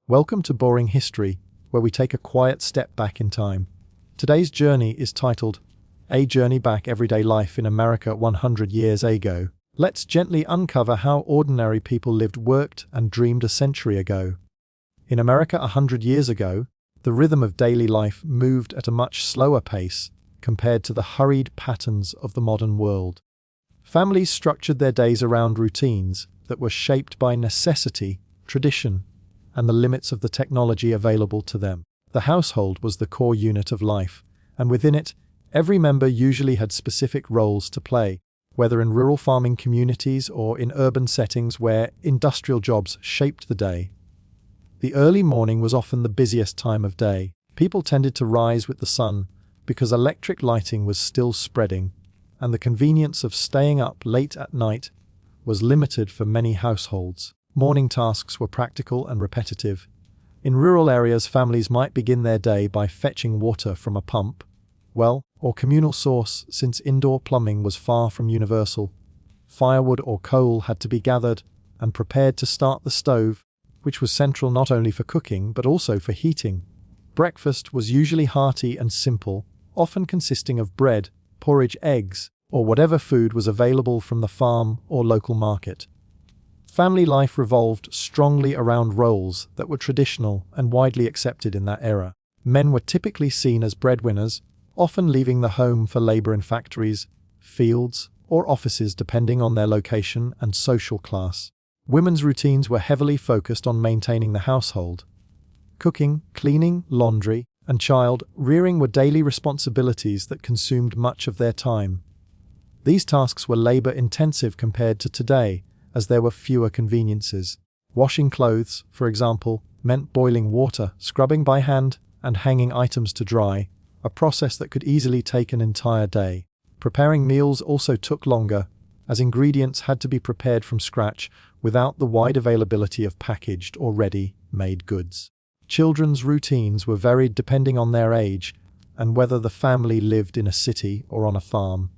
Welcome to Boring History, where we take a quiet step back in time. Today's journey is titled, A Journey Back Everyday Life in America 100 Years Ago. Let's gently uncover how ordinary people lived, worked, and dreamed a century ago. In America 100 years ago, the rhythm of daily life moved at a much slower pace compared to the hurried patterns of the modern world. Families structured their days around routines that were shaped by necessity, tradition, and the limits of the technology available to them. The household was the core unit of life, and within it, every member usually had specific roles to play, whether in rural farming communities or in urban settings where industrial jobs shaped the day. The early morning was often the busiest time of day. People tended to rise with the sun because electric lighting was still spreading, and the convenience of staying up late at night was limited for many households. Morning tasks were practical and repetitive. In rural areas, families might begin their day by fetching water from a pump, well, or communal source, since indoor plumbing was far from universal. Firewood or coal had to be gathered and prepared to start the stove, which was central not only for cooking but also for heating. Breakfast was usually hearty and simple, often consisting of bread, porridge, eggs, or whatever food was available from the farm or local market. Family life revolved strongly around roles that were traditional and widely accepted in that era. Men were typically seen as breadwinners, often leaving the home for labor in factories, fields, or offices depending on their location and social class. Women's routines were heavily focused on maintaining the household. Cooking, cleaning, laundry, and child rearing were daily responsibilities that consumed much of their time. These tasks were labor-intensive compared to today, as there were fewer conveniences. Washing clothes, for example, meant boiling water, scrubbing by hand, and hanging items to dry, a process that could easily take an entire day. Preparing meals also took longer, as ingredients had to be prepared from scratch without the wide availability of packaged or ready-made goods. Children's routines were varied depending on their age and whether the family lived in a city or on a farm.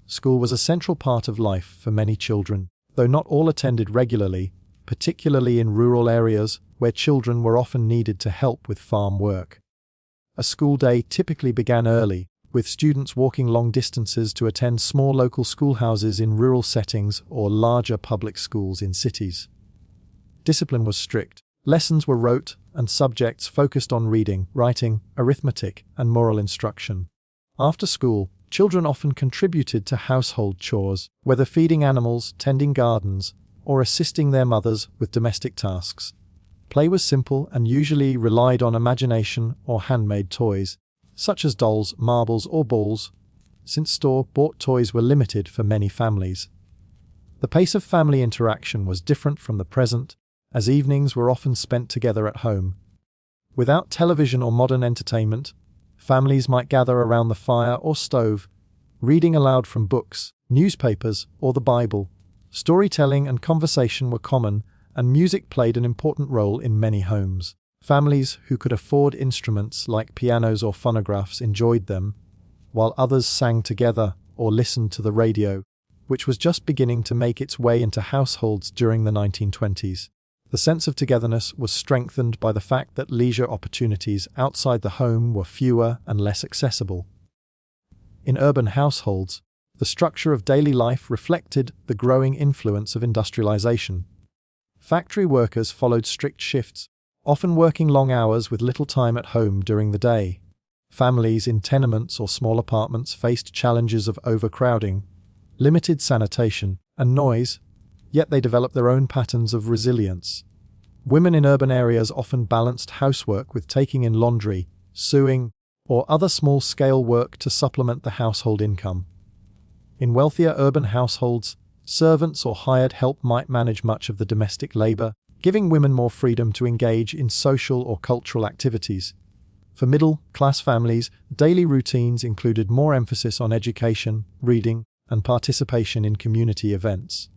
School was a central part of life for many children, though not all attended regularly, particularly in rural areas where children were often needed to help with farm work. A school day typically began early, with students walking long distances to attend small local schoolhouses in rural settings or larger public schools in cities. Discipline was strict. Lessons were rote, and subjects focused on reading, writing, arithmetic, and moral instruction. After school, children often contributed to household chores, whether feeding animals, tending gardens, or assisting their mothers with domestic tasks. Play was simple and usually relied on imagination or handmade toys, such as dolls, marbles, or balls, since store-bought toys were limited for many families. The pace of family interaction was different from the present, as evenings were often spent together at home. Without television or modern entertainment, families might gather around the fire or stove, reading aloud from books, newspapers, or the Bible. Storytelling and conversation were common, and music played an important role in many homes. Families who could afford instruments like pianos or phonographs enjoyed them, while others sang together or listened to the radio, which was just beginning to make its way into households during the 1920s. The sense of togetherness was strengthened by the fact that leisure opportunities outside the home were fewer and less accessible. In urban households, the structure of daily life reflected the growing influence of industrialization. Factory workers followed strict shifts, often working long hours with little time at home during the day. Families in tenements or small apartments faced challenges of overcrowding, limited sanitation, and noise, yet they developed their own patterns of resilience. Women in urban areas often balanced housework with taking in laundry, sewing, or other small-scale work to supplement the household income. In wealthier urban households, servants or hired help might manage much of the domestic labor, giving women more freedom to engage in social or cultural activities. For middle-class families, daily routines included more emphasis on education, reading, and participation in community events.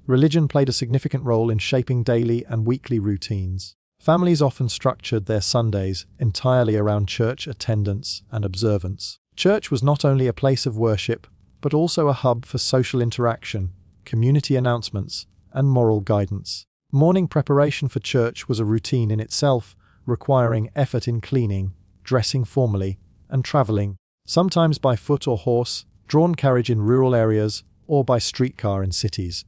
Religion played a significant role in shaping daily and weekly routines. Families often structured their Sundays entirely around church attendance and observance. Church was not only a place of worship, but also a hub for social interaction, community announcements, and moral guidance. Morning preparation for church was a routine in itself, requiring effort in cleaning, dressing formally, and traveling, sometimes by foot or horse, drawn carriage in rural areas, or by streetcar in cities.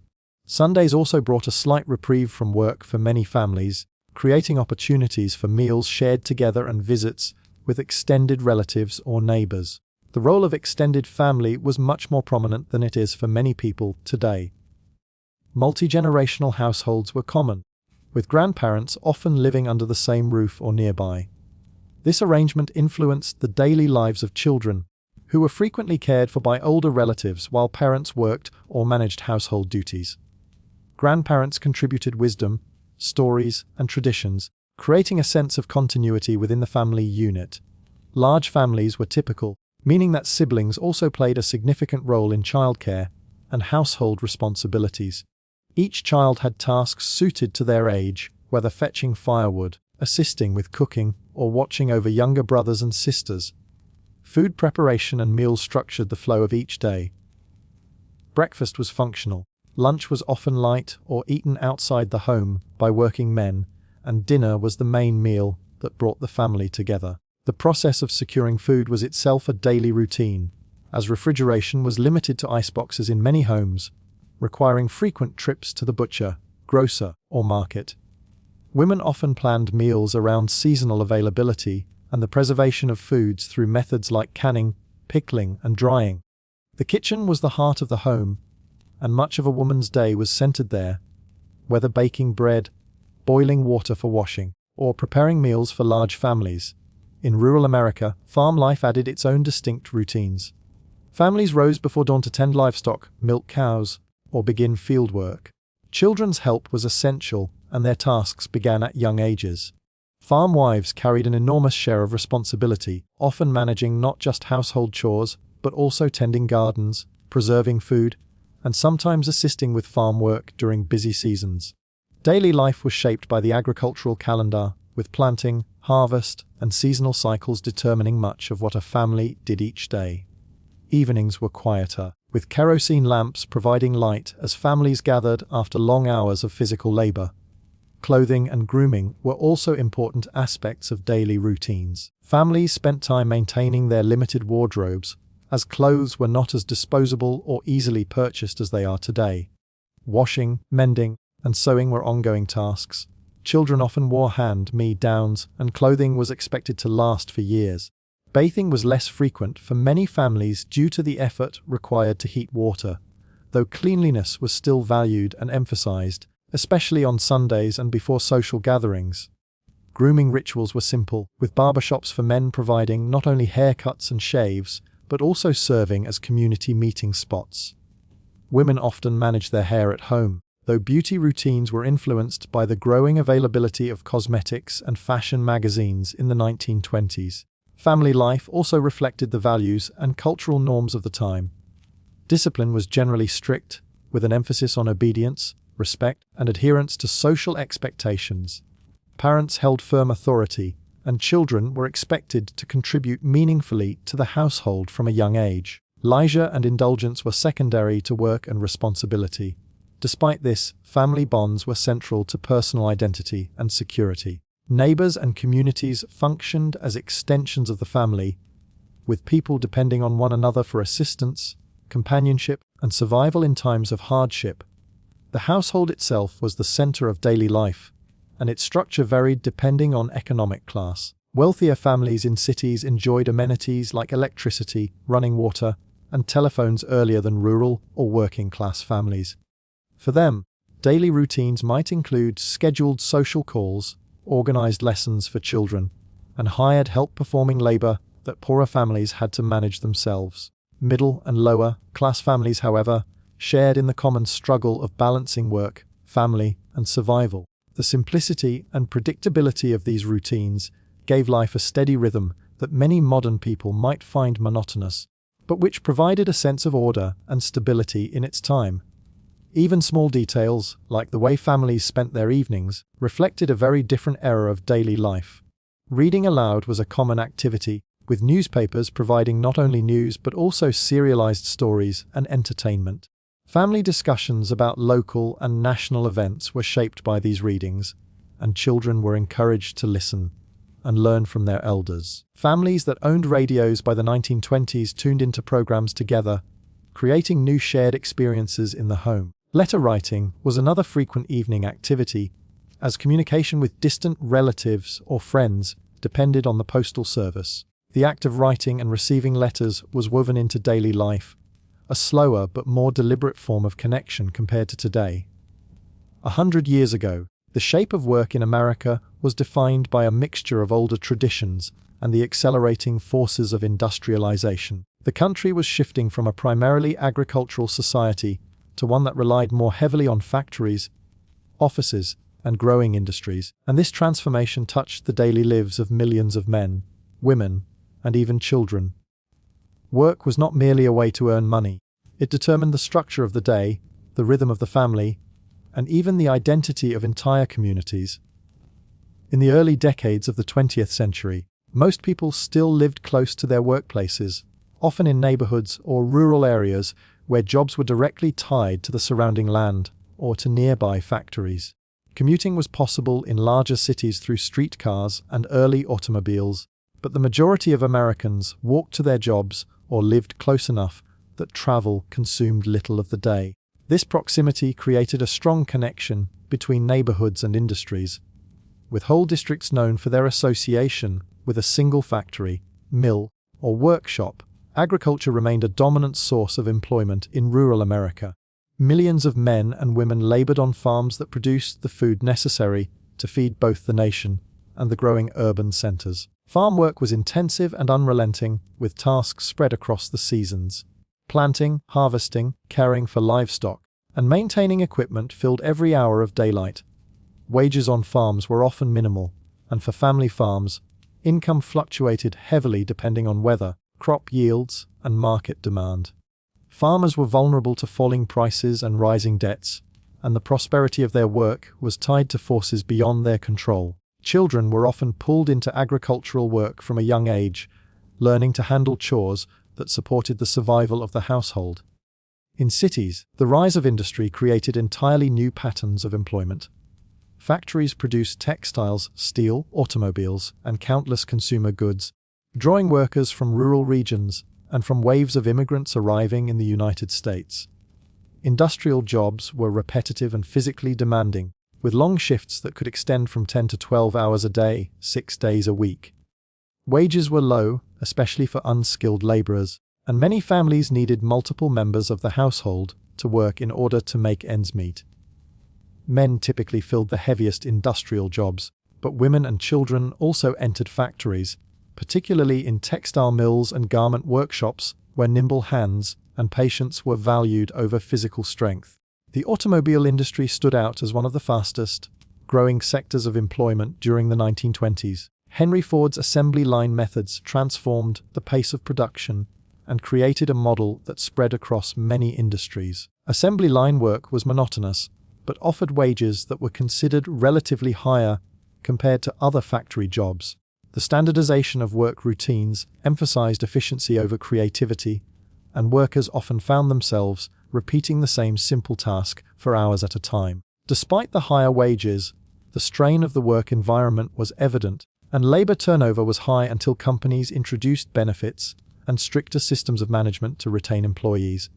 Sundays also brought a slight reprieve from work for many families, creating opportunities for meals shared together and visits with extended relatives or neighbors. The role of extended family was much more prominent than it is for many people today. Multi-generational households were common, with grandparents often living under the same roof or nearby. This arrangement influenced the daily lives of children, who were frequently cared for by older relatives while parents worked or managed household duties. Grandparents contributed wisdom, stories, and traditions, creating a sense of continuity within the family unit. Large families were typical, meaning that siblings also played a significant role in childcare and household responsibilities. Each child had tasks suited to their age, whether fetching firewood, assisting with cooking, or watching over younger brothers and sisters. Food preparation and meals structured the flow of each day. Breakfast was functional. Lunch was often light or eaten outside the home by working men, and dinner was the main meal that brought the family together. The process of securing food was itself a daily routine, as refrigeration was limited to iceboxes in many homes, requiring frequent trips to the butcher, grocer, or market. Women often planned meals around seasonal availability and the preservation of foods through methods like canning, pickling, and drying. The kitchen was the heart of the home, and much of a woman's day was centered there, whether baking bread, boiling water for washing, or preparing meals for large families. In rural America, farm life added its own distinct routines. Families rose before dawn to tend livestock, milk cows, or begin field work. Children's help was essential, and their tasks began at young ages. Farm wives carried an enormous share of responsibility, often managing not just household chores, but also tending gardens, preserving food, and sometimes assisting with farm work during busy seasons. Daily life was shaped by the agricultural calendar, with planting, harvest, and seasonal cycles determining much of what a family did each day. Evenings were quieter, with kerosene lamps providing light as families gathered after long hours of physical labor. Clothing and grooming were also important aspects of daily routines. Families spent time maintaining their limited wardrobes, as clothes were not as disposable or easily purchased as they are today. Washing, mending, and sewing were ongoing tasks. Children often wore hand-me-downs, and clothing was expected to last for years. Bathing was less frequent for many families due to the effort required to heat water, though cleanliness was still valued and emphasized, especially on Sundays and before social gatherings. Grooming rituals were simple, with barbershops for men providing not only haircuts and shaves, but also serving as community meeting spots. Women often managed their hair at home, though beauty routines were influenced by the growing availability of cosmetics and fashion magazines in the 1920s. Family life also reflected the values and cultural norms of the time. Discipline was generally strict, with an emphasis on obedience, respect, and adherence to social expectations. Parents held firm authority, and children were expected to contribute meaningfully to the household from a young age. Leisure and indulgence were secondary to work and responsibility. Despite this, family bonds were central to personal identity and security. Neighbors and communities functioned as extensions of the family, with people depending on one another for assistance, companionship, and survival in times of hardship. The household itself was the center of daily life, and its structure varied depending on economic class. Wealthier families in cities enjoyed amenities like electricity, running water, and telephones earlier than rural or working-class families. For them, daily routines might include scheduled social calls, organized lessons for children, and hired help performing labor that poorer families had to manage themselves. Middle and lower class families, however, shared in the common struggle of balancing work, family, and survival. The simplicity and predictability of these routines gave life a steady rhythm that many modern people might find monotonous, but which provided a sense of order and stability in its time. Even small details, like the way families spent their evenings, reflected a very different era of daily life. Reading aloud was a common activity, with newspapers providing not only news but also serialized stories and entertainment. Family discussions about local and national events were shaped by these readings, and children were encouraged to listen and learn from their elders. Families that owned radios by the 1920s tuned into programs together, creating new shared experiences in the home. Letter writing was another frequent evening activity, as communication with distant relatives or friends depended on the postal service. The act of writing and receiving letters was woven into daily life, a slower but more deliberate form of connection compared to today. 100 years ago, the shape of work in America was defined by a mixture of older traditions and the accelerating forces of industrialization. The country was shifting from a primarily agricultural society to one that relied more heavily on factories, offices, and growing industries, and this transformation touched the daily lives of millions of men, women, and even children. Work was not merely a way to earn money. It determined the structure of the day, the rhythm of the family, and even the identity of entire communities. In the early decades of the 20th century, most people still lived close to their workplaces, often in neighborhoods or rural areas where jobs were directly tied to the surrounding land or to nearby factories. Commuting was possible in larger cities through streetcars and early automobiles, but the majority of Americans walked to their jobs or lived close enough that travel consumed little of the day. This proximity created a strong connection between neighborhoods and industries, with whole districts known for their association with a single factory, mill, or workshop. Agriculture remained a dominant source of employment in rural America. Millions of men and women labored on farms that produced the food necessary to feed both the nation and the growing urban centers. Farm work was intensive and unrelenting, with tasks spread across the seasons. Planting, harvesting, caring for livestock, and maintaining equipment filled every hour of daylight. Wages on farms were often minimal, and for family farms, income fluctuated heavily depending on weather, crop yields, and market demand. Farmers were vulnerable to falling prices and rising debts, and the prosperity of their work was tied to forces beyond their control. Children were often pulled into agricultural work from a young age, learning to handle chores that supported the survival of the household. In cities, the rise of industry created entirely new patterns of employment. Factories produced textiles, steel, automobiles, and countless consumer goods, drawing workers from rural regions and from waves of immigrants arriving in the United States. Industrial jobs were repetitive and physically demanding, with long shifts that could extend from 10 to 12 hours a day, 6 days a week. Wages were low, especially for unskilled laborers, and many families needed multiple members of the household to work in order to make ends meet. Men typically filled the heaviest industrial jobs, but women and children also entered factories, particularly in textile mills and garment workshops where nimble hands and patience were valued over physical strength. The automobile industry stood out as one of the fastest growing sectors of employment during the 1920s. Henry Ford's assembly line methods transformed the pace of production and created a model that spread across many industries. Assembly line work was monotonous, but offered wages that were considered relatively higher compared to other factory jobs. The standardization of work routines emphasized efficiency over creativity, and workers often found themselves repeating the same simple task for hours at a time. Despite the higher wages, the strain of the work environment was evident, and labor turnover was high until companies introduced benefits and stricter systems of management to retain employees.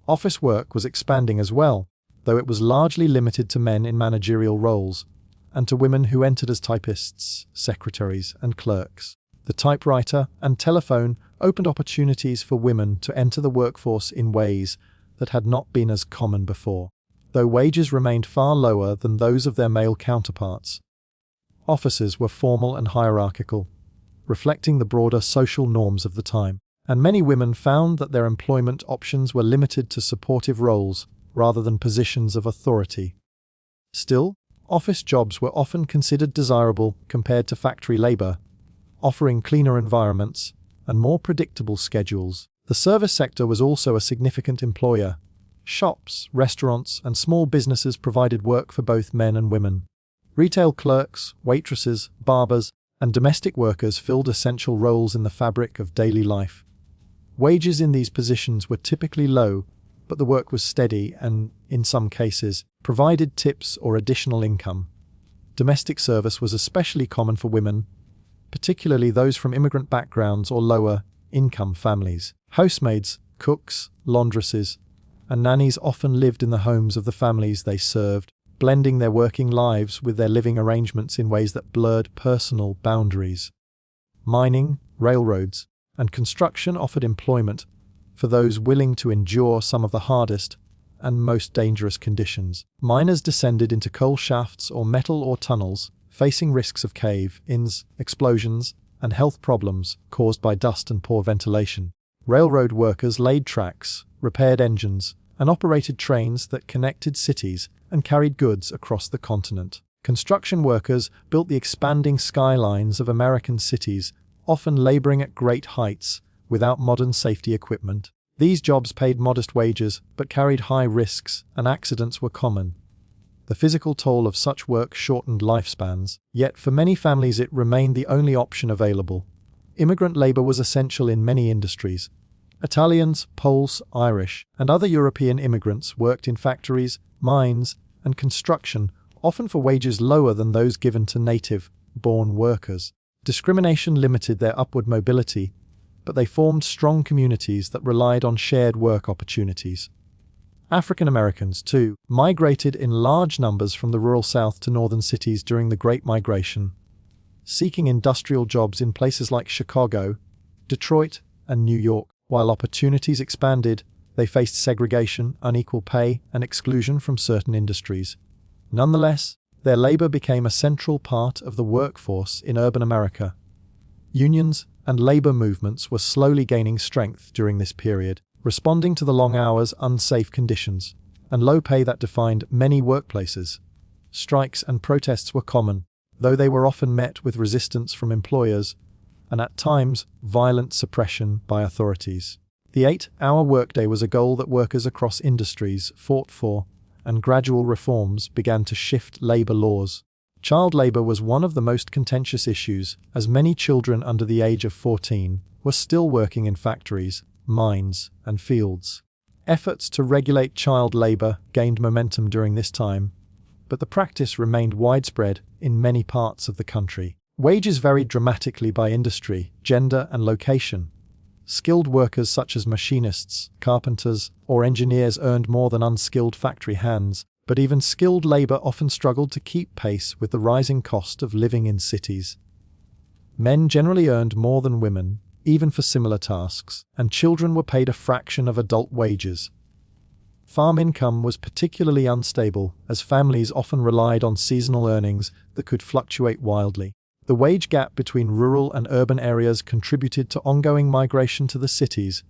Office work was expanding as well, though it was largely limited to men in managerial roles, and to women who entered as typists, secretaries, and clerks. The typewriter and telephone opened opportunities for women to enter the workforce in ways that had not been as common before, though wages remained far lower than those of their male counterparts. Offices were formal and hierarchical, reflecting the broader social norms of the time, and many women found that their employment options were limited to supportive roles rather than positions of authority. Still, office jobs were often considered desirable compared to factory labor, offering cleaner environments and more predictable schedules. The service sector was also a significant employer. Shops, restaurants, and small businesses provided work for both men and women. Retail clerks, waitresses, barbers, and domestic workers filled essential roles in the fabric of daily life. Wages in these positions were typically low, but the work was steady and, in some cases, provided tips or additional income. Domestic service was especially common for women, particularly those from immigrant backgrounds or lower-income families. Housemaids, cooks, laundresses, and nannies often lived in the homes of the families they served, blending their working lives with their living arrangements in ways that blurred personal boundaries. Mining, railroads, and construction offered employment for those willing to endure some of the hardest and most dangerous conditions. Miners descended into coal shafts or metal ore tunnels, facing risks of cave-ins, explosions, and health problems caused by dust and poor ventilation. Railroad workers laid tracks, repaired engines, and operated trains that connected cities and carried goods across the continent. Construction workers built the expanding skylines of American cities, often laboring at great heights without modern safety equipment. These jobs paid modest wages but carried high risks, and accidents were common. The physical toll of such work shortened lifespans, yet for many families it remained the only option available. Immigrant labor was essential in many industries. Italians, Poles, Irish, and other European immigrants worked in factories, mines, and construction, often for wages lower than those given to native-born workers. Discrimination limited their upward mobility, but they formed strong communities that relied on shared work opportunities. African Americans, too, migrated in large numbers from the rural South to northern cities during the Great Migration, seeking industrial jobs in places like Chicago, Detroit, and New York. While opportunities expanded, they faced segregation, unequal pay, and exclusion from certain industries. Nonetheless, their labor became a central part of the workforce in urban America. Unions and labor movements were slowly gaining strength during this period, responding to the long hours, unsafe conditions, and low pay that defined many workplaces. Strikes and protests were common, though they were often met with resistance from employers and at times violent suppression by authorities. The 8-hour workday was a goal that workers across industries fought for, and gradual reforms began to shift labor laws. Child labor was one of the most contentious issues, as many children under the age of 14 were still working in factories, mines, and fields. Efforts to regulate child labor gained momentum during this time, but the practice remained widespread in many parts of the country. Wages varied dramatically by industry, gender, and location. Skilled workers such as machinists, carpenters, or engineers earned more than unskilled factory hands, but even skilled labor often struggled to keep pace with the rising cost of living in cities. Men generally earned more than women, even for similar tasks, and children were paid a fraction of adult wages. Farm income was particularly unstable, as families often relied on seasonal earnings that could fluctuate wildly. The wage gap between rural and urban areas contributed to ongoing migration to the cities,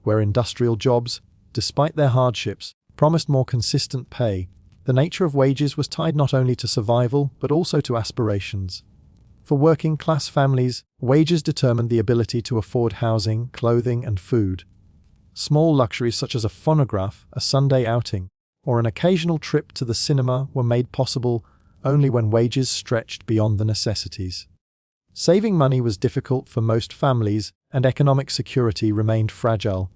where industrial jobs, despite their hardships, promised more consistent pay. The nature of wages was tied not only to survival, but also to aspirations. For working-class families, wages determined the ability to afford housing, clothing, and food. Small luxuries such as a phonograph, a Sunday outing, or an occasional trip to the cinema were made possible only when wages stretched beyond the necessities. Saving money was difficult for most families, and economic security remained fragile,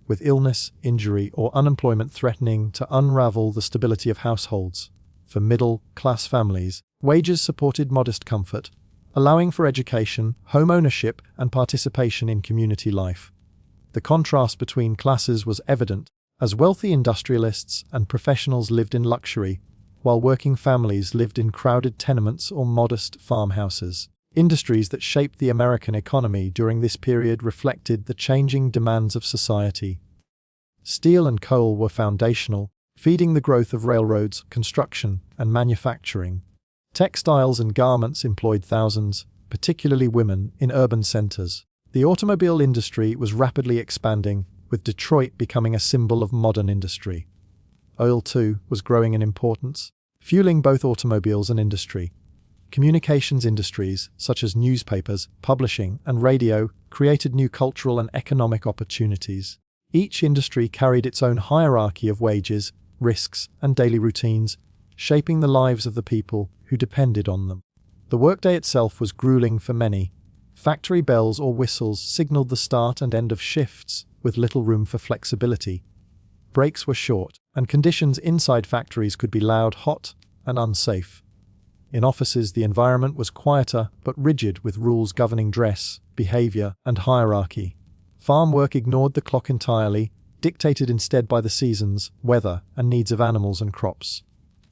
with illness, injury, or unemployment threatening to unravel the stability of households. For middle-class families, wages supported modest comfort, allowing for education, home ownership, and participation in community life. The contrast between classes was evident, as wealthy industrialists and professionals lived in luxury, while working families lived in crowded tenements or modest farmhouses. Industries that shaped the American economy during this period reflected the changing demands of society. Steel and coal were foundational, feeding the growth of railroads, construction, and manufacturing. Textiles and garments employed thousands, particularly women, in urban centers. The automobile industry was rapidly expanding, with Detroit becoming a symbol of modern industry. Oil, too, was growing in importance, fueling both automobiles and industry. Communications industries, such as newspapers, publishing, and radio, created new cultural and economic opportunities. Each industry carried its own hierarchy of wages, risks, and daily routines, shaping the lives of the people who depended on them. The workday itself was grueling for many. Factory bells or whistles signaled the start and end of shifts, with little room for flexibility. breaks were short, and conditions inside factories could be loud, hot, and unsafe. In offices, the environment was quieter but rigid, with rules governing dress, behavior, and hierarchy. Farm work ignored the clock entirely, dictated instead by the seasons, weather, and needs of animals and crops.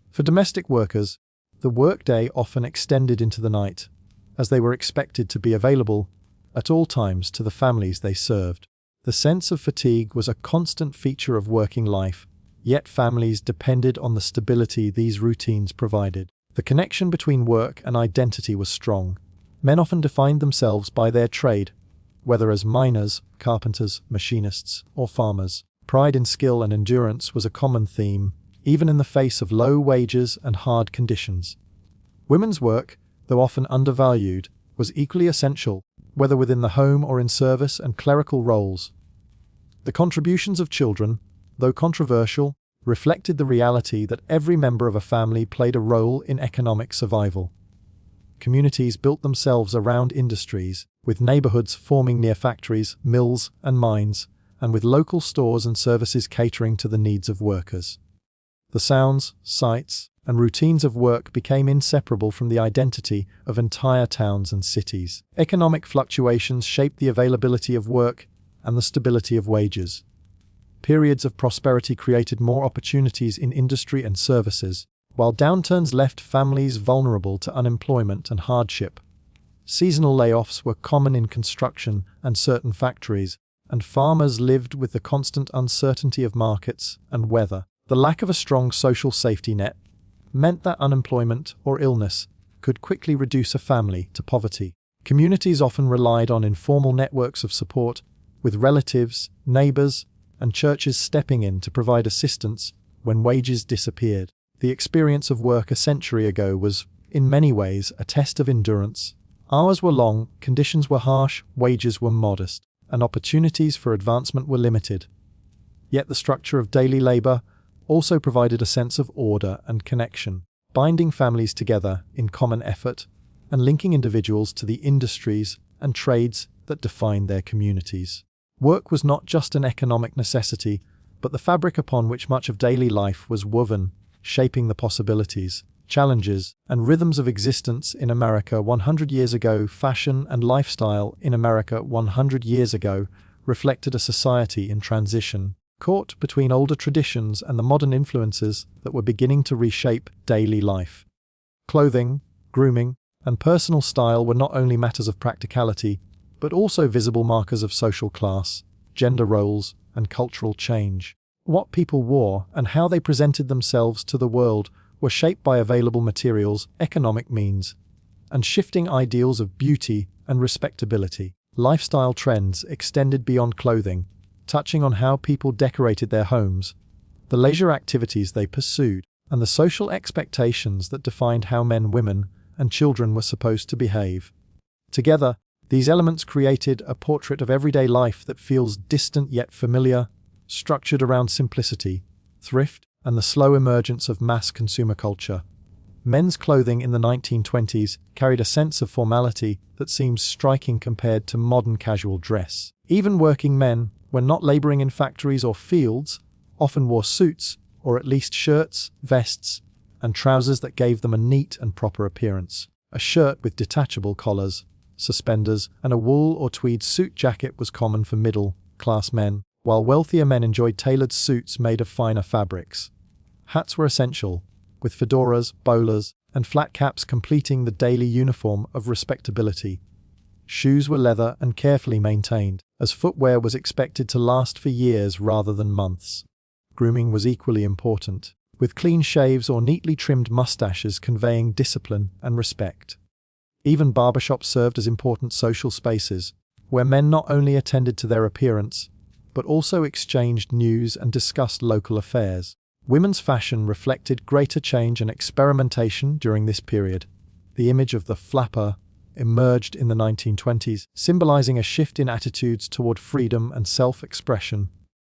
For domestic workers, the workday often extended into the night, as they were expected to be available at all times to the families they served. The sense of fatigue was a constant feature of working life, yet families depended on the stability these routines provided. The connection between work and identity was strong. Men often defined themselves by their trade, whether as miners, carpenters, machinists, or farmers. Pride in skill and endurance was a common theme, even in the face of low wages and hard conditions. Women's work, though often undervalued, was equally essential, whether within the home or in service and clerical roles. The contributions of children, though controversial, reflected the reality that every member of a family played a role in economic survival. Communities built themselves around industries, with neighborhoods forming near factories, mills, and mines, and with local stores and services catering to the needs of workers. The sounds, sights, and routines of work became inseparable from the identity of entire towns and cities. Economic fluctuations shaped the availability of work and the stability of wages. Periods of prosperity created more opportunities in industry and services, while downturns left families vulnerable to unemployment and hardship. Seasonal layoffs were common in construction and certain factories, and farmers lived with the constant uncertainty of markets and weather. The lack of a strong social safety net meant that unemployment or illness could quickly reduce a family to poverty. Communities often relied on informal networks of support, with relatives, neighbors, and churches stepping in to provide assistance when wages disappeared. The experience of work a century ago was, in many ways, a test of endurance. Hours were long, conditions were harsh, wages were modest, and opportunities for advancement were limited. Yet the structure of daily labor also provided a sense of order and connection, binding families together in common effort and linking individuals to the industries and trades that defined their communities. Work was not just an economic necessity, but the fabric upon which much of daily life was woven, shaping the possibilities, challenges, and rhythms of existence in America 100 years ago. Fashion and lifestyle in America 100 years ago reflected a society in transition, caught between older traditions and the modern influences that were beginning to reshape daily life. Clothing, grooming, and personal style were not only matters of practicality, but also visible markers of social class, gender roles, and cultural change. What people wore and how they presented themselves to the world were shaped by available materials, economic means, and shifting ideals of beauty and respectability. Lifestyle trends extended beyond clothing, touching on how people decorated their homes, the leisure activities they pursued, and the social expectations that defined how men, women, and children were supposed to behave. Together, these elements created a portrait of everyday life that feels distant yet familiar, structured around simplicity, thrift, and the slow emergence of mass consumer culture. Men's clothing in the 1920s carried a sense of formality that seems striking compared to modern casual dress. Even working men, when not laboring in factories or fields, often wore suits, or at least shirts, vests, and trousers that gave them a neat and proper appearance. A shirt with detachable collars, suspenders, and a wool or tweed suit jacket was common for middle-class men, while wealthier men enjoyed tailored suits made of finer fabrics. Hats were essential, with fedoras, bowlers, and flat caps completing the daily uniform of respectability. Shoes were leather and carefully maintained, as footwear was expected to last for years rather than months. Grooming was equally important, with clean shaves or neatly trimmed mustaches conveying discipline and respect. Even barbershops served as important social spaces, where men not only attended to their appearance, but also exchanged news and discussed local affairs. Women's fashion reflected greater change and experimentation during this period. The image of the flapper emerged in the 1920s, symbolizing a shift in attitudes toward freedom and self-expression.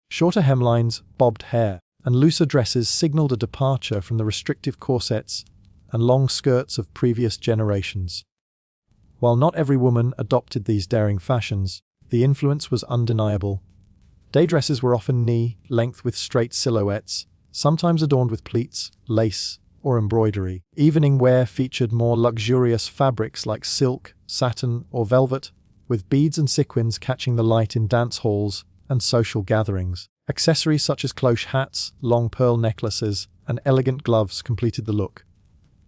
Shorter hemlines, bobbed hair, and looser dresses signaled a departure from the restrictive corsets and long skirts of previous generations. While not every woman adopted these daring fashions, the influence was undeniable. Day dresses were often knee-length with straight silhouettes, sometimes adorned with pleats, lace, or embroidery. Evening wear featured more luxurious fabrics like silk, satin, or velvet, with beads and sequins catching the light in dance halls and social gatherings. Accessories such as cloche hats, long pearl necklaces, and elegant gloves completed the look.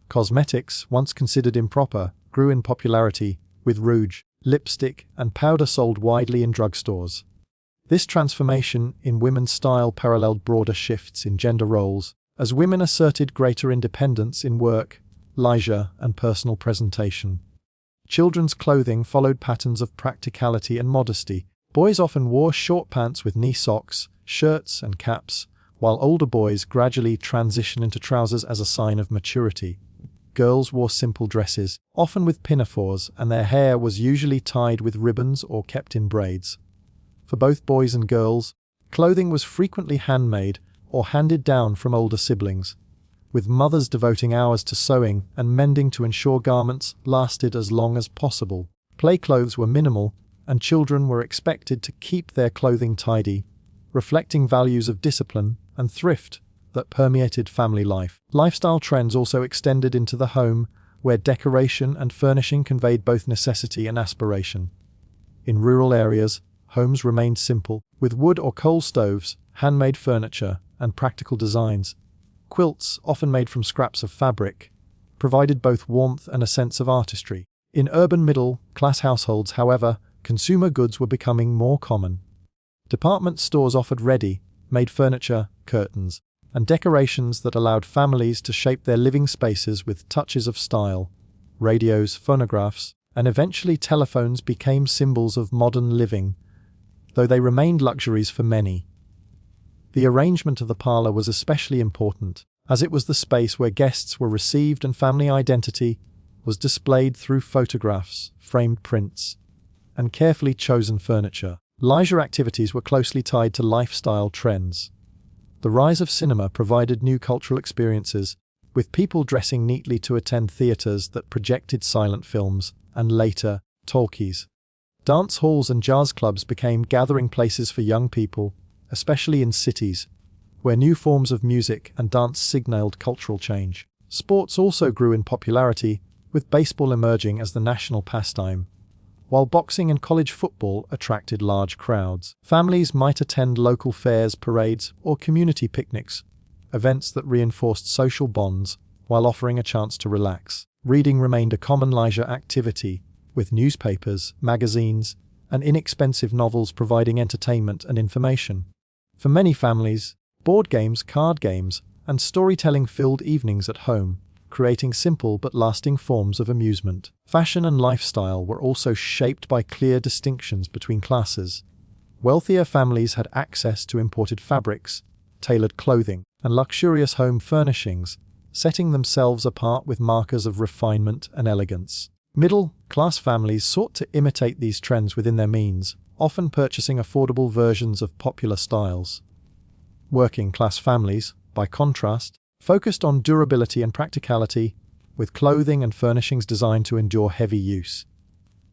Cosmetics, once considered improper, grew in popularity, with rouge, lipstick, and powder sold widely in drugstores. This transformation in women's style paralleled broader shifts in gender roles, as women asserted greater independence in work, leisure, and personal presentation. Children's clothing followed patterns of practicality and modesty. Boys often wore short pants with knee socks, shirts, and caps, while older boys gradually transitioned into trousers as a sign of maturity. Girls wore simple dresses, often with pinafores, and their hair was usually tied with ribbons or kept in braids. For both boys and girls, clothing was frequently handmade or handed down from older siblings, with mothers devoting hours to sewing and mending to ensure garments lasted as long as possible. Play clothes were minimal, and children were expected to keep their clothing tidy, reflecting values of discipline and thrift that permeated family life. Lifestyle trends also extended into the home, where decoration and furnishing conveyed both necessity and aspiration. In rural areas, homes remained simple, with wood or coal stoves, handmade furniture, and practical designs. Quilts, often made from scraps of fabric, provided both warmth and a sense of artistry. In urban middle-class households, however, consumer goods were becoming more common. Department stores offered ready-made furniture, curtains, and decorations that allowed families to shape their living spaces with touches of style. Radios, phonographs, and eventually telephones became symbols of modern living, though they remained luxuries for many. The arrangement of the parlor was especially important, as it was the space where guests were received and family identity was displayed through photographs, framed prints, and carefully chosen furniture. Leisure activities were closely tied to lifestyle trends. The rise of cinema provided new cultural experiences, with people dressing neatly to attend theaters that projected silent films, and later, talkies. Dance halls and jazz clubs became gathering places for young people, especially in cities, where new forms of music and dance signaled cultural change. Sports also grew in popularity, with baseball emerging as the national pastime, while boxing and college football attracted large crowds. Families might attend local fairs, parades, or community picnics, events that reinforced social bonds while offering a chance to relax. Reading remained a common leisure activity, with newspapers, magazines, and inexpensive novels providing entertainment and information. For many families, board games, card games, and storytelling filled evenings at home, creating simple but lasting forms of amusement. Fashion and lifestyle were also shaped by clear distinctions between classes. Wealthier families had access to imported fabrics, tailored clothing, and luxurious home furnishings, setting themselves apart with markers of refinement and elegance. Middle-class families sought to imitate these trends within their means, often purchasing affordable versions of popular styles. Working-class families, by contrast, focused on durability and practicality, with clothing and furnishings designed to endure heavy use.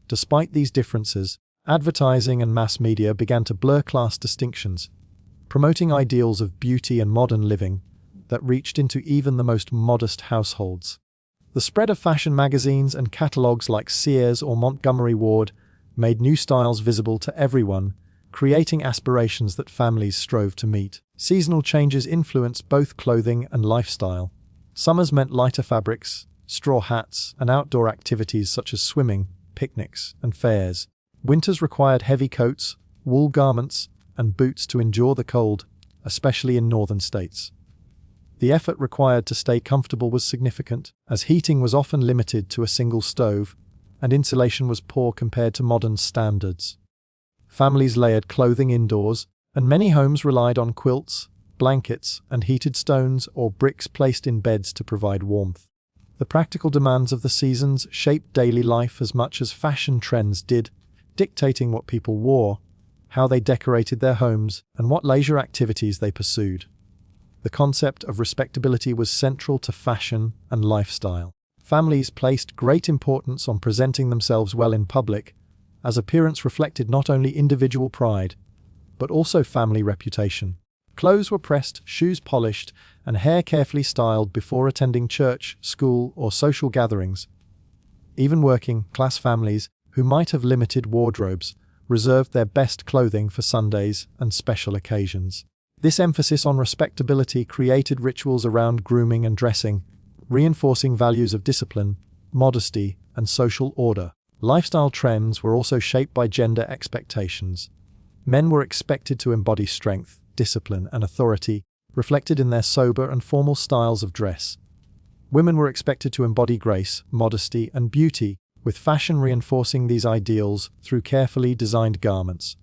Despite these differences, advertising and mass media began to blur class distinctions, promoting ideals of beauty and modern living that reached into even the most modest households. The spread of fashion magazines and catalogues like Sears or Montgomery Ward made new styles visible to everyone, creating aspirations that families strove to meet. Seasonal changes influenced both clothing and lifestyle. Summers meant lighter fabrics, straw hats, and outdoor activities such as swimming, picnics, and fairs. Winters required heavy coats, wool garments, and boots to endure the cold, especially in northern states. The effort required to stay comfortable was significant, as heating was often limited to a single stove, and insulation was poor compared to modern standards. Families layered clothing indoors, and many homes relied on quilts, blankets, and heated stones or bricks placed in beds to provide warmth. The practical demands of the seasons shaped daily life as much as fashion trends did, dictating what people wore, how they decorated their homes, and what leisure activities they pursued. The concept of respectability was central to fashion and lifestyle. Families placed great importance on presenting themselves well in public, as appearance reflected not only individual pride, but also family reputation. Clothes were pressed, shoes polished, and hair carefully styled before attending church, school, or social gatherings. Even working-class families, who might have limited wardrobes, reserved their best clothing for Sundays and special occasions. This emphasis on respectability created rituals around grooming and dressing, reinforcing values of discipline, modesty, and social order. Lifestyle trends were also shaped by gender expectations. Men were expected to embody strength, discipline, and authority, reflected in their sober and formal styles of dress. Women were expected to embody grace, modesty, and beauty, with fashion reinforcing these ideals through carefully designed garments.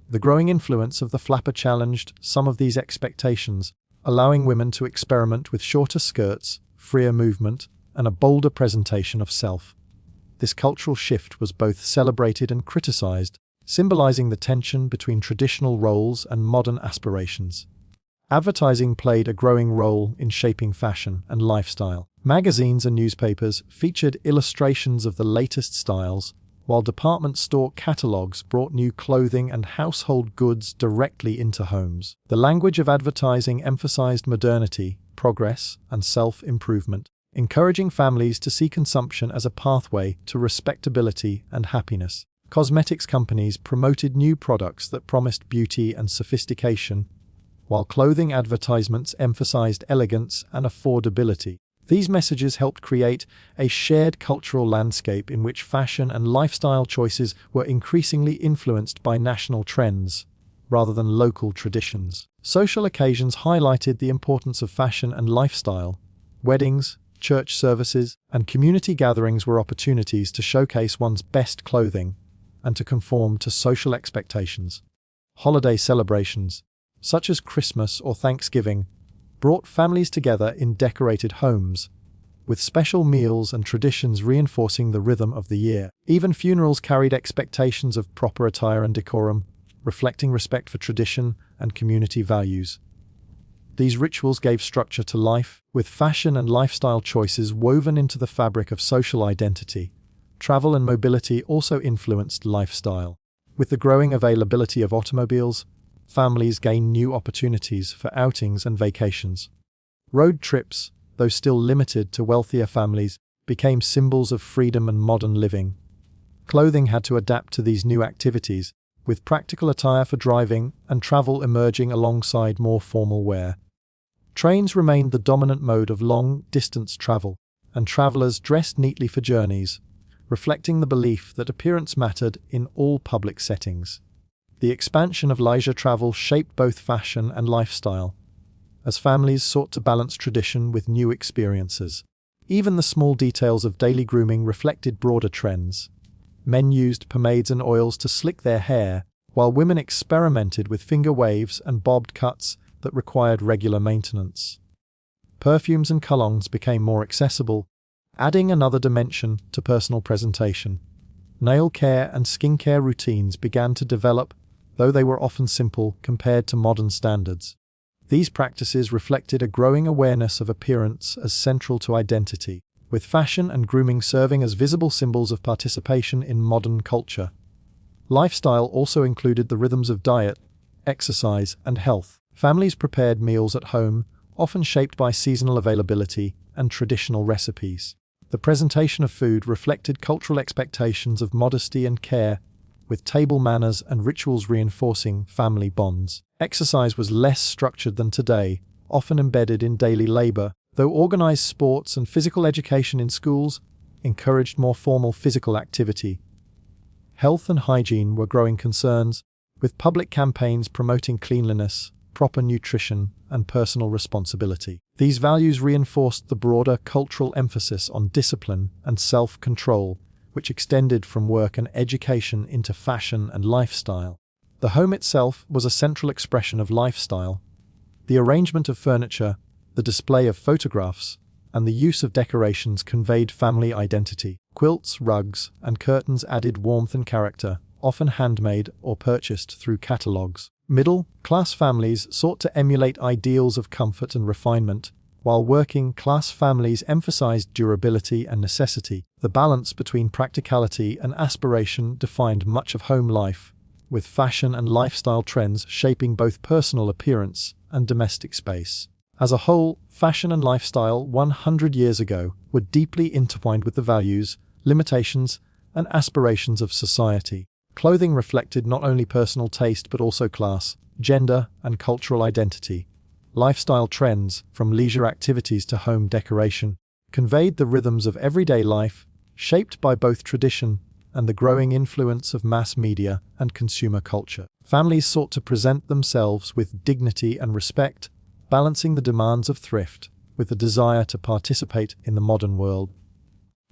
The growing influence of the flapper challenged some of these expectations, allowing women to experiment with shorter skirts, freer movement, and a bolder presentation of self. This cultural shift was both celebrated and criticized, symbolizing the tension between traditional roles and modern aspirations. Advertising played a growing role in shaping fashion and lifestyle. Magazines and newspapers featured illustrations of the latest styles, while department store catalogs brought new clothing and household goods directly into homes. The language of advertising emphasized modernity, progress, and self-improvement, encouraging families to see consumption as a pathway to respectability and happiness. Cosmetics companies promoted new products that promised beauty and sophistication, while clothing advertisements emphasized elegance and affordability. These messages helped create a shared cultural landscape in which fashion and lifestyle choices were increasingly influenced by national trends, rather than local traditions. Social occasions highlighted the importance of fashion and lifestyle. Weddings, church services, and community gatherings were opportunities to showcase one's best clothing and to conform to social expectations. Holiday celebrations, such as Christmas or Thanksgiving, brought families together in decorated homes, with special meals and traditions reinforcing the rhythm of the year. Even funerals carried expectations of proper attire and decorum, reflecting respect for tradition and community values. These rituals gave structure to life, with fashion and lifestyle choices woven into the fabric of social identity. Travel and mobility also influenced lifestyle. With the growing availability of automobiles, families gained new opportunities for outings and vacations. Road trips, though still limited to wealthier families, became symbols of freedom and modern living. Clothing had to adapt to these new activities, with practical attire for driving and travel emerging alongside more formal wear. Trains remained the dominant mode of long-distance travel, and travelers dressed neatly for journeys, reflecting the belief that appearance mattered in all public settings. The expansion of leisure travel shaped both fashion and lifestyle, as families sought to balance tradition with new experiences. Even the small details of daily grooming reflected broader trends. Men used pomades and oils to slick their hair, while women experimented with finger waves and bobbed cuts that required regular maintenance. Perfumes and colognes became more accessible, adding another dimension to personal presentation. Nail care and skincare routines began to develop, though they were often simple compared to modern standards. These practices reflected a growing awareness of appearance as central to identity, with fashion and grooming serving as visible symbols of participation in modern culture. Lifestyle also included the rhythms of diet, exercise, and health. Families prepared meals at home, often shaped by seasonal availability and traditional recipes. The presentation of food reflected cultural expectations of modesty and care, with table manners and rituals reinforcing family bonds. Exercise was less structured than today, often embedded in daily labor, though organized sports and physical education in schools encouraged more formal physical activity. Health and hygiene were growing concerns, with public campaigns promoting cleanliness, proper nutrition, and personal responsibility. These values reinforced the broader cultural emphasis on discipline and self-control, which extended from work and education into fashion and lifestyle. The home itself was a central expression of lifestyle. The arrangement of furniture, the display of photographs, and the use of decorations conveyed family identity. Quilts, rugs, and curtains added warmth and character, often handmade or purchased through catalogs. Middle-class families sought to emulate ideals of comfort and refinement, while working-class families emphasized durability and necessity. The balance between practicality and aspiration defined much of home life, with fashion and lifestyle trends shaping both personal appearance and domestic space. As a whole, fashion and lifestyle 100 years ago were deeply intertwined with the values, limitations, and aspirations of society. Clothing reflected not only personal taste but also class, gender, and cultural identity. Lifestyle trends, from leisure activities to home decoration, conveyed the rhythms of everyday life, shaped by both tradition and the growing influence of mass media and consumer culture. Families sought to present themselves with dignity and respect, balancing the demands of thrift with the desire to participate in the modern world.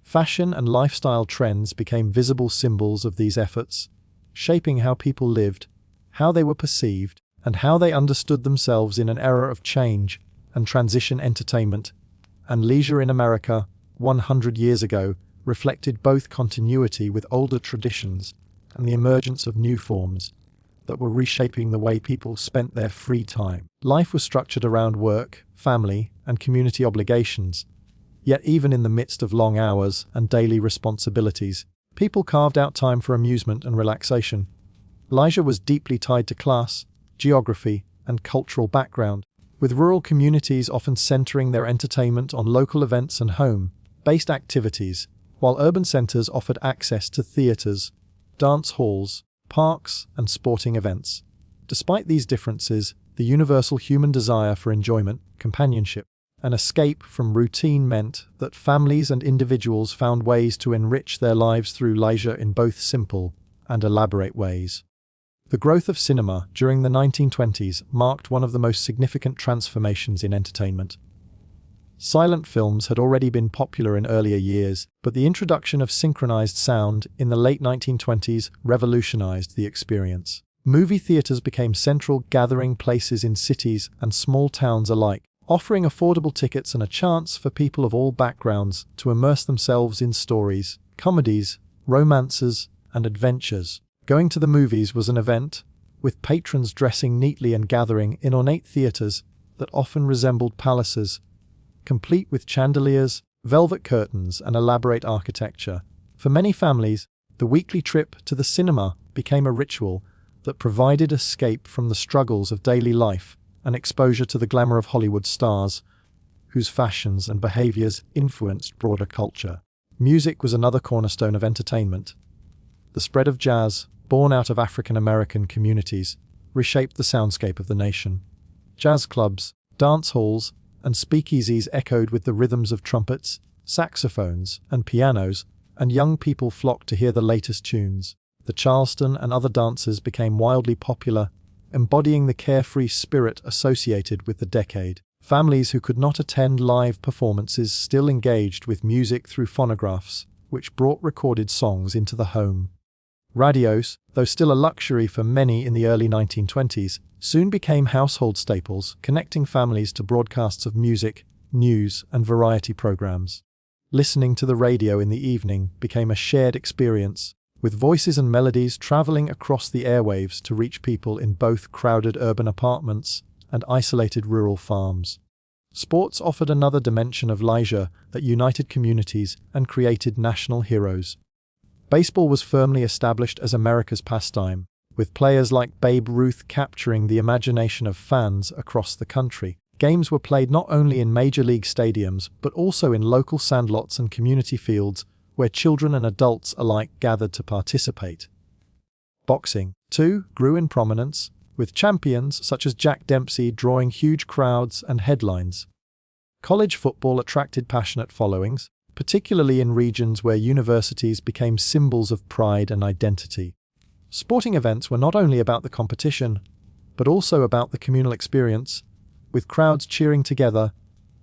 Fashion and lifestyle trends became visible symbols of these efforts, shaping how people lived, how they were perceived, and how they understood themselves in an era of change and transition. Entertainment and leisure in America 100 years ago reflected both continuity with older traditions and the emergence of new forms that were reshaping the way people spent their free time. Life was structured around work, family, and community obligations. Yet even in the midst of long hours and daily responsibilities, people carved out time for amusement and relaxation. Leisure was deeply tied to class, geography, and cultural background, with rural communities often centering their entertainment on local events and home-based activities, while urban centers offered access to theaters, dance halls, parks, and sporting events. Despite these differences, the universal human desire for enjoyment, companionship, and escape from routine meant that families and individuals found ways to enrich their lives through leisure in both simple and elaborate ways. The growth of cinema during the 1920s marked one of the most significant transformations in entertainment. Silent films had already been popular in earlier years, but the introduction of synchronized sound in the late 1920s revolutionized the experience. Movie theaters became central gathering places in cities and small towns alike, offering affordable tickets and a chance for people of all backgrounds to immerse themselves in stories, comedies, romances, and adventures. Going to the movies was an event, with patrons dressing neatly and gathering in ornate theaters that often resembled palaces, complete with chandeliers, velvet curtains, and elaborate architecture. For many families, the weekly trip to the cinema became a ritual that provided escape from the struggles of daily life and exposure to the glamour of Hollywood stars, whose fashions and behaviors influenced broader culture. Music was another cornerstone of entertainment. The spread of jazz, born out of African American communities, reshaped the soundscape of the nation. Jazz clubs, dance halls, and speakeasies echoed with the rhythms of trumpets, saxophones, and pianos, and young people flocked to hear the latest tunes. The Charleston and other dances became wildly popular, embodying the carefree spirit associated with the decade. Families who could not attend live performances still engaged with music through phonographs, which brought recorded songs into the home. Radios, though still a luxury for many in the early 1920s, soon became household staples, connecting families to broadcasts of music, news, and variety programs. Listening to the radio in the evening became a shared experience, with voices and melodies traveling across the airwaves to reach people in both crowded urban apartments and isolated rural farms. Sports offered another dimension of leisure that united communities and created national heroes. Baseball was firmly established as America's pastime, with players like Babe Ruth capturing the imagination of fans across the country. Games were played not only in major league stadiums, but also in local sandlots and community fields, where children and adults alike gathered to participate. Boxing, too, grew in prominence, with champions such as Jack Dempsey drawing huge crowds and headlines. College football attracted passionate followings, particularly in regions where universities became symbols of pride and identity. Sporting events were not only about the competition, but also about the communal experience, with crowds cheering together,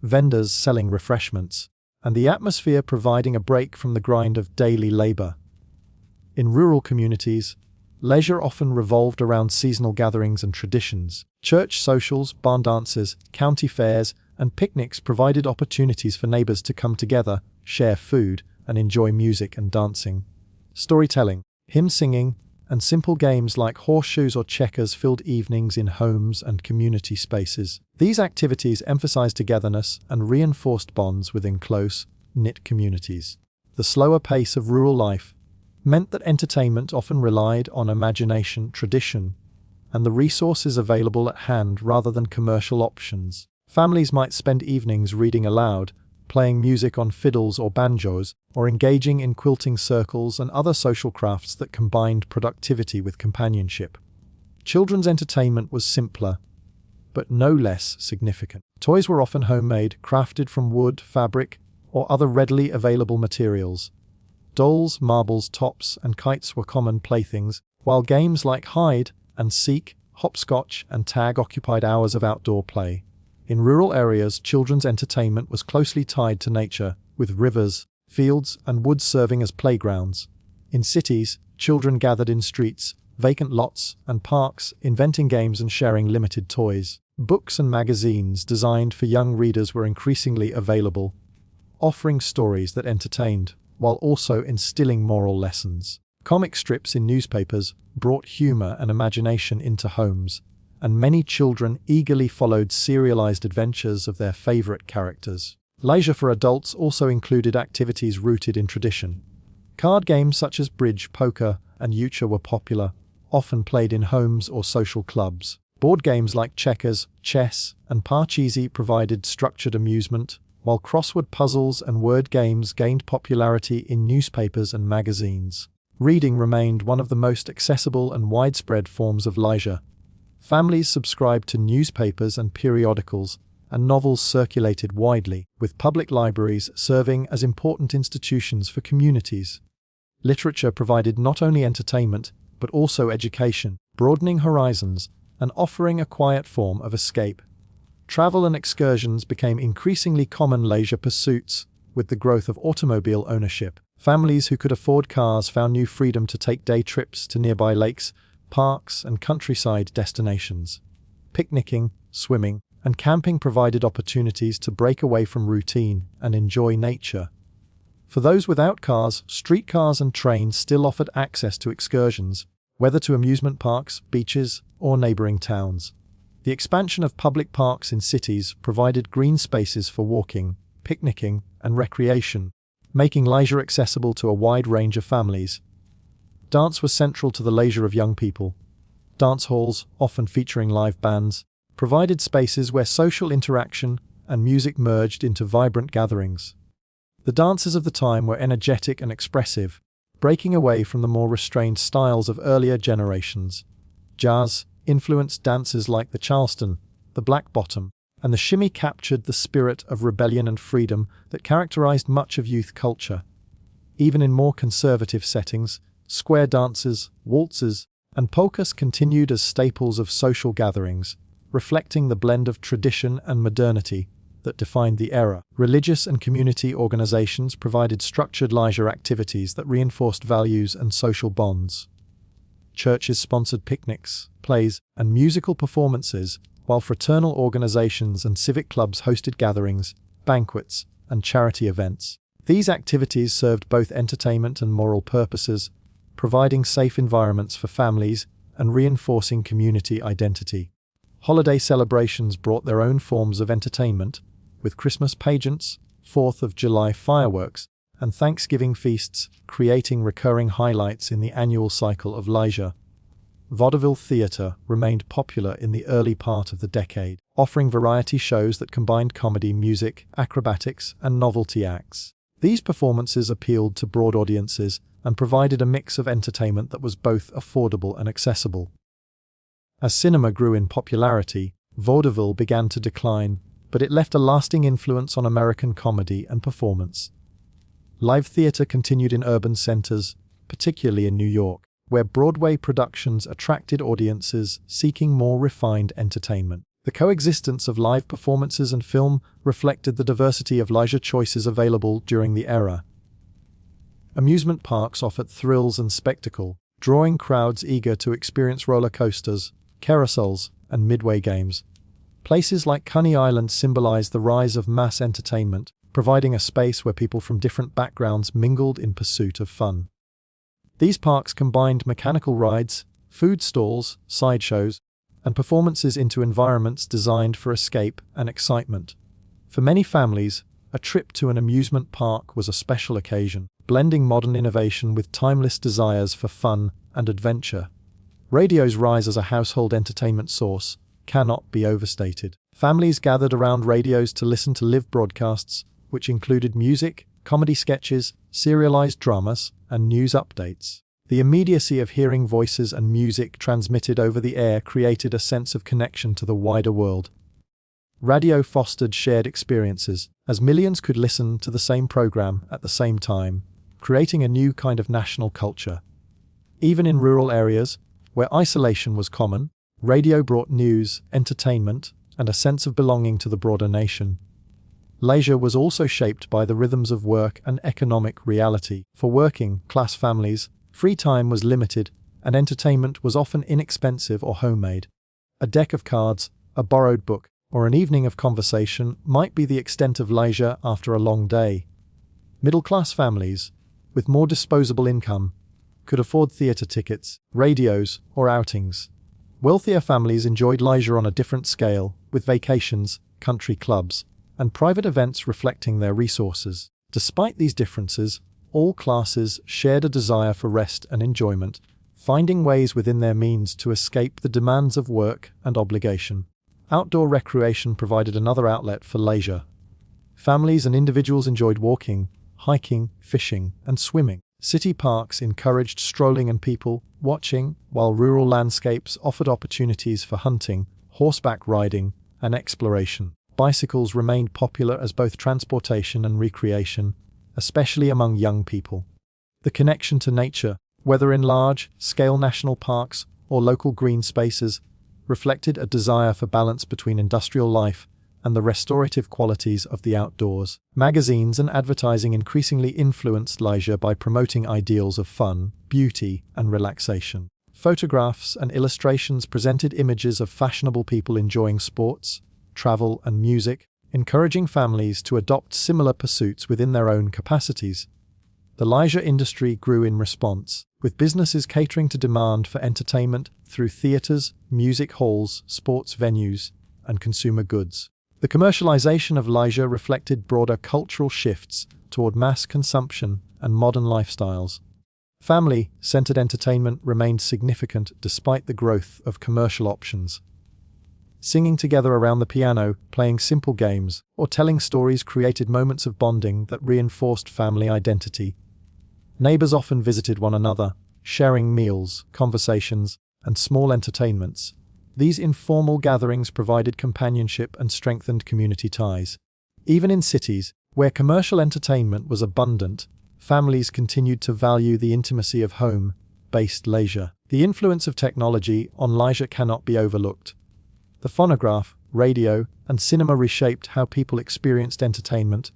vendors selling refreshments, and the atmosphere providing a break from the grind of daily labor. In rural communities, leisure often revolved around seasonal gatherings and traditions. Church socials, barn dances, county fairs, and picnics provided opportunities for neighbors to come together, share food, and enjoy music and dancing. Storytelling, hymn singing, and simple games like horseshoes or checkers filled evenings in homes and community spaces. These activities emphasized togetherness and reinforced bonds within close-knit communities. The slower pace of rural life meant that entertainment often relied on imagination, tradition, and the resources available at hand rather than commercial options. Families might spend evenings reading aloud, playing music on fiddles or banjos, or engaging in quilting circles and other social crafts that combined productivity with companionship. Children's entertainment was simpler, but no less significant. Toys were often homemade, crafted from wood, fabric, or other readily available materials. Dolls, marbles, tops, and kites were common playthings, while games like hide and seek, hopscotch, and tag occupied hours of outdoor play. In rural areas, children's entertainment was closely tied to nature, with rivers, fields, and woods serving as playgrounds. In cities, children gathered in streets, vacant lots, and parks, inventing games and sharing limited toys. Books and magazines designed for young readers were increasingly available, offering stories that entertained, while also instilling moral lessons. Comic strips in newspapers brought humor and imagination into homes, and many children eagerly followed serialized adventures of their favorite characters. Leisure for adults also included activities rooted in tradition. Card games such as bridge, poker, and euchre were popular, often played in homes or social clubs. Board games like checkers, chess, and parcheesi provided structured amusement, while crossword puzzles and word games gained popularity in newspapers and magazines. Reading remained one of the most accessible and widespread forms of leisure. Families subscribed to newspapers and periodicals, and novels circulated widely, with public libraries serving as important institutions for communities. Literature provided not only entertainment, but also education, broadening horizons, and offering a quiet form of escape. Travel and excursions became increasingly common leisure pursuits, with the growth of automobile ownership. Families who could afford cars found new freedom to take day trips to nearby lakes, parks, and countryside destinations. Picnicking, swimming, and camping provided opportunities to break away from routine and enjoy nature. For those without cars, streetcars and trains still offered access to excursions, whether to amusement parks, beaches, or neighboring towns. The expansion of public parks in cities provided green spaces for walking, picnicking, and recreation, making leisure accessible to a wide range of families. Dance was central to the leisure of young people. Dance halls, often featuring live bands, provided spaces where social interaction and music merged into vibrant gatherings. The dances of the time were energetic and expressive, breaking away from the more restrained styles of earlier generations. Jazz influenced dances like the Charleston, the Black Bottom, and the shimmy captured the spirit of rebellion and freedom that characterized much of youth culture. Even in more conservative settings, square dances, waltzes, and polkas continued as staples of social gatherings, reflecting the blend of tradition and modernity that defined the era. Religious and community organizations provided structured leisure activities that reinforced values and social bonds. Churches sponsored picnics, plays, and musical performances, while fraternal organizations and civic clubs hosted gatherings, banquets, and charity events. These activities served both entertainment and moral purposes, providing safe environments for families and reinforcing community identity. Holiday celebrations brought their own forms of entertainment, with Christmas pageants, 4th of July fireworks, and Thanksgiving feasts, creating recurring highlights in the annual cycle of leisure. Vaudeville theatre remained popular in the early part of the decade, offering variety shows that combined comedy, music, acrobatics, and novelty acts. These performances appealed to broad audiences and provided a mix of entertainment that was both affordable and accessible. As cinema grew in popularity, vaudeville began to decline, but it left a lasting influence on American comedy and performance. Live theater continued in urban centers, particularly in New York, where Broadway productions attracted audiences seeking more refined entertainment. The coexistence of live performances and film reflected the diversity of leisure choices available during the era. Amusement parks offered thrills and spectacle, drawing crowds eager to experience roller coasters, carousels, and midway games. Places like Coney Island symbolized the rise of mass entertainment, providing a space where people from different backgrounds mingled in pursuit of fun. These parks combined mechanical rides, food stalls, sideshows, and performances into environments designed for escape and excitement. For many families, a trip to an amusement park was a special occasion. blending modern innovation with timeless desires for fun and adventure. Radio's rise as a household entertainment source cannot be overstated. Families gathered around radios to listen to live broadcasts, which included music, comedy sketches, serialized dramas, and news updates. The immediacy of hearing voices and music transmitted over the air created a sense of connection to the wider world. Radio fostered shared experiences, as millions could listen to the same program at the same time, creating a new kind of national culture. Even in rural areas, where isolation was common, radio brought news, entertainment, and a sense of belonging to the broader nation. Leisure was also shaped by the rhythms of work and economic reality. For working-class families, free time was limited, and entertainment was often inexpensive or homemade. A deck of cards, a borrowed book, or an evening of conversation might be the extent of leisure after a long day. Middle-class families, with more disposable income, could afford theatre tickets, radios, or outings. Wealthier families enjoyed leisure on a different scale, with vacations, country clubs, and private events reflecting their resources. Despite these differences, all classes shared a desire for rest and enjoyment, finding ways within their means to escape the demands of work and obligation. Outdoor recreation provided another outlet for leisure. Families and individuals enjoyed walking, hiking, fishing, and swimming. City parks encouraged strolling and people watching, while rural landscapes offered opportunities for hunting, horseback riding, and exploration. Bicycles remained popular as both transportation and recreation, especially among young people. The connection to nature, whether in large-scale national parks or local green spaces, reflected a desire for balance between industrial life and the restorative qualities of the outdoors. Magazines and advertising increasingly influenced leisure by promoting ideals of fun, beauty, and relaxation. Photographs and illustrations presented images of fashionable people enjoying sports, travel, and music, encouraging families to adopt similar pursuits within their own capacities. The leisure industry grew in response, with businesses catering to demand for entertainment through theatres, music halls, sports venues, and consumer goods. The commercialization of leisure reflected broader cultural shifts toward mass consumption and modern lifestyles. Family-centered entertainment remained significant despite the growth of commercial options. Singing together around the piano, playing simple games, or telling stories created moments of bonding that reinforced family identity. Neighbors often visited one another, sharing meals, conversations, and small entertainments. These informal gatherings provided companionship and strengthened community ties. Even in cities, where commercial entertainment was abundant, families continued to value the intimacy of home-based leisure. The influence of technology on leisure cannot be overlooked. The phonograph, radio, and cinema reshaped how people experienced entertainment,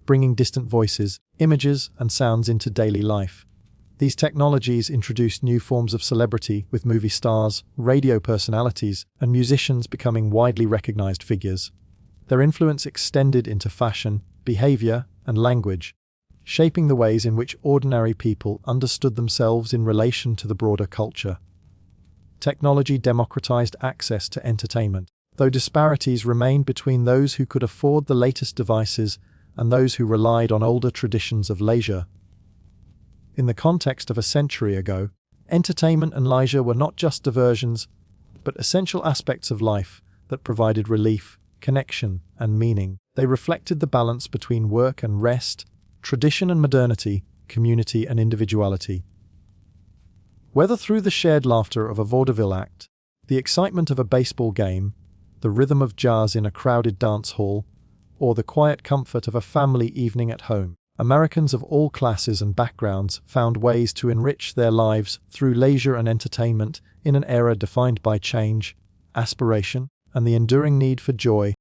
bringing distant voices, images, and sounds into daily life. These technologies introduced new forms of celebrity, with movie stars, radio personalities, and musicians becoming widely recognized figures. Their influence extended into fashion, behavior, and language, shaping the ways in which ordinary people understood themselves in relation to the broader culture. Technology democratized access to entertainment, though disparities remained between those who could afford the latest devices and those who relied on older traditions of leisure. In the context of a century ago, entertainment and leisure were not just diversions, but essential aspects of life that provided relief, connection, and meaning. They reflected the balance between work and rest, tradition and modernity, community and individuality. Whether through the shared laughter of a vaudeville act, the excitement of a baseball game, the rhythm of jazz in a crowded dance hall, or the quiet comfort of a family evening at home, Americans of all classes and backgrounds found ways to enrich their lives through leisure and entertainment in an era defined by change, aspiration, and the enduring need for joy